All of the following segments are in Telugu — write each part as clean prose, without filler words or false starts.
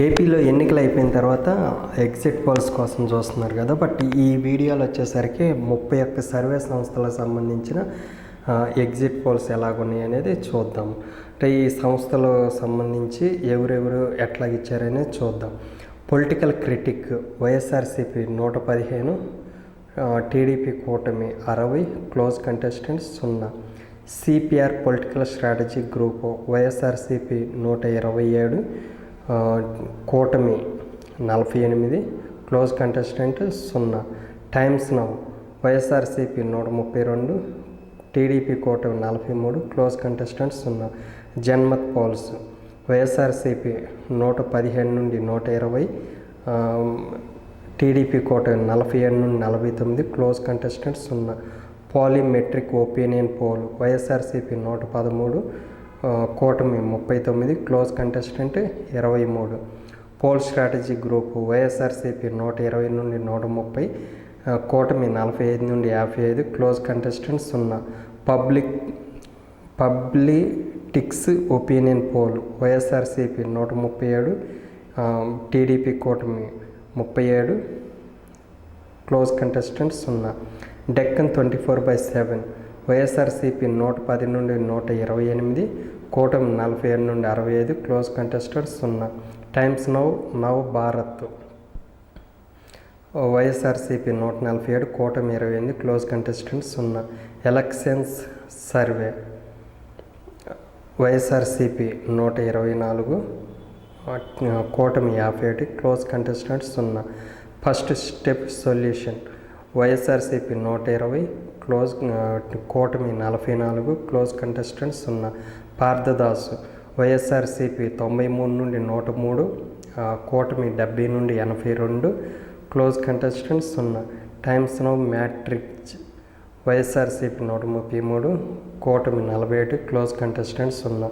ఏపీలో ఎన్నికలు అయిపోయిన తర్వాత ఎగ్జిట్ పోల్స్ కోసం చూస్తున్నారు కదా. బట్ ఈ వీడియోలో వచ్చేసరికి 31 సర్వే సంస్థలకు సంబంధించిన ఎగ్జిట్ పోల్స్ ఎలాగున్నాయి అనేది చూద్దాం. అంటే ఈ సంస్థలు సంబంధించి ఎవరెవరు ఎట్లా ఇచ్చారనేది చూద్దాం. పొలిటికల్ క్రిటిక్ వైఎస్ఆర్సీపీ 115, టీడీపీ కూటమి 60, close contestants 0. CPR political strategy group YSRCP 127, కూటమి 48, close contestant 0. Times Now YSRCP 132, TDP కూటమి 43, close contestant 0. Janmat polls YSRCP 115 నుండి 120, టీడీపీ కూటమి 47 నుండి 49, close contestant 0. Polimetrix opinion poll YSRCP 113, కూటమి 39, close contestant 23. Poll strategy group YSRCP 120 నుండి 130, కూటమి 45 నుండి 55, close contestant 0. Publitics opinion poll YSRCP 137, TDP కూటమి 37, క్లోజ్ కంటెస్టెంట్ 0. డెక్కన్ 24/7 వైఎస్ఆర్సీపీ 110 నుండి 128, కూటమి 47 నుండి 65, close contestant 0. Times now Bharat YSRCP 147, కూటమి 28, close contestant 0. Elections survey YSRCP 124, కూటమి 51, close contestant 0. First step solution YSRCP 120, కూటమి 44, క్లోజ్ కంటెస్టెంట్ 0. పార్థదాసు వైఎస్ఆర్సీపీ 93 నుండి 103, కూటమి 70 నుండి 82, close contestant 0. Times Now Matrix YSRCP 133, కూటమి 41, close contestant 0.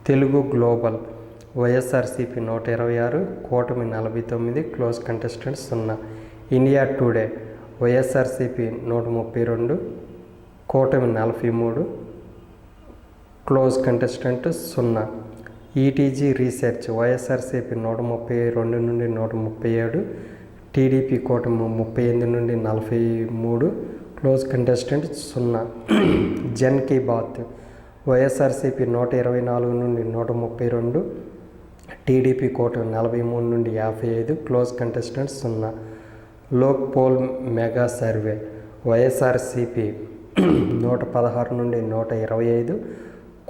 Telugu global YSRCP 126, కూటమి 49, close contestant 0. India Today YSRCP 132, కూటమి 43, close contestant 0. ETG research YSRCP 132 నుండి 137, టీడీపీ కూటమి 38 నుండి 43, క్లోజ్ కంటెస్టెంట్ 0. జన్ కీ బాత్ వైఎస్ఆర్సీపీ 124 నుండి 132, టీడీపీ కూటమి 43 నుండి 55, close contestant 0. Lok poll mega survey YSRCP 116 నుండి 125,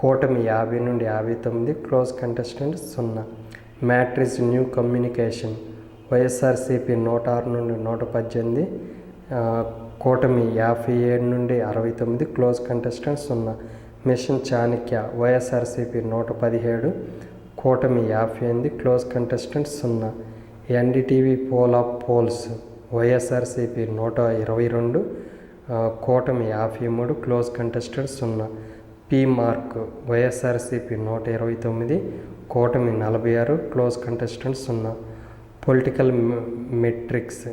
కూటమి 50 నుండి 59, close contestant 0. Matrix new communication YSRCP 106 నుండి 118, కూటమి 57 నుండి 69, close contestant 0. Mission Chanakya YSRCP 117, కూటమి 58, close contestant 0. NDTV poll of polls YSRCP 122, కూటమి 53, close contestant 0. P mark YSRCP 129, కూటమి 46, close contestant 0. Political metrics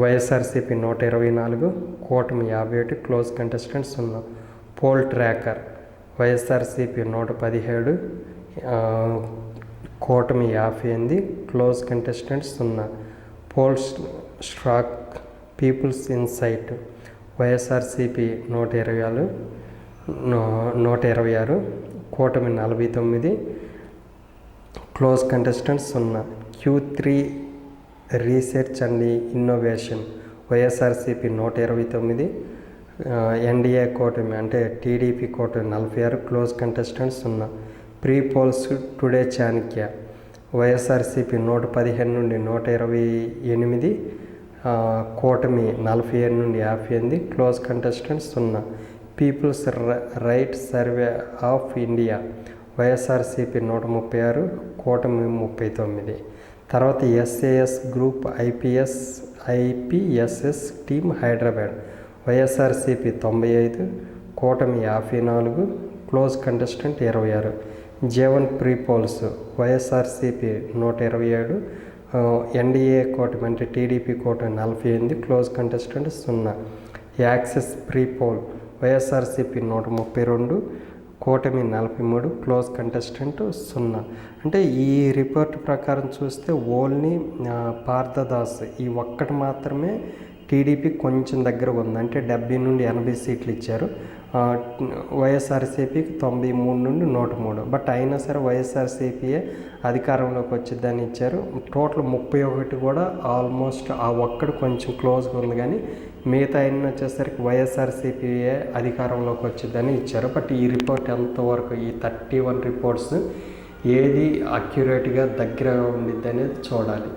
YSRCP 124, కూటమి 51, close contestant 0. Poll tracker YSRCP 117, కూటమి 58, close contestant 0. Pole స్ట్రాక్ peoples insight YSRCP 126, కూటమి 49, close contestant 0. Q3 research and innovation YSRCP 129, NDA కూటమి అంటే టీడీపీ కూటమి 46, close contestant 0. Pre poles today Chanakya YSRCP 115 నుండి 128, కూటమి 47 నుండి 58, close contestant 0. Peoples right survey of India YSRCP 136, కూటమి 39. తర్వాత SAs group IPSS team Hyderabad YSRCP 95, కూటమి 54, close contestant 26. Jeevan pre poles YSRCP 127, NDA కూటమి అంటే టీడీపీ కూటమి 48, close contestant 0. Access pre poll YSRCP 132, కూటమి 43, క్లోజ్ కంటెస్టెంట్ 0. అంటే ఈ రిపోర్ట్ ప్రకారం చూస్తే ఓన్లీ పార్థదాస్ ఈ ఒక్కటి మాత్రమే టీడీపీ కొంచెం దగ్గర ఉంది. అంటే 70 నుండి 80 సీట్లు ఇచ్చారు. వైఎస్ఆర్సీపీకి 93 నుండి 103. బట్ అయినా సరే వైఎస్ఆర్సీపీయే అధికారంలోకి వచ్చిద్దని ఇచ్చారు. టోటల్ 31 కూడా ఆల్మోస్ట్ ఆ ఒక్కడు కొంచెం క్లోజ్గా ఉంది, కానీ మిగతా అన్ని వచ్చేసరికి వైఎస్ఆర్సీపీయే అధికారంలోకి వచ్చిద్దని ఇచ్చారు. బట్ ఈ రిపోర్ట్ ఎంతవరకు, ఈ 31 రిపోర్ట్స్ ఏది అక్యురేట్గా దగ్గరగా ఉండిద్ది అనేది చూడాలి.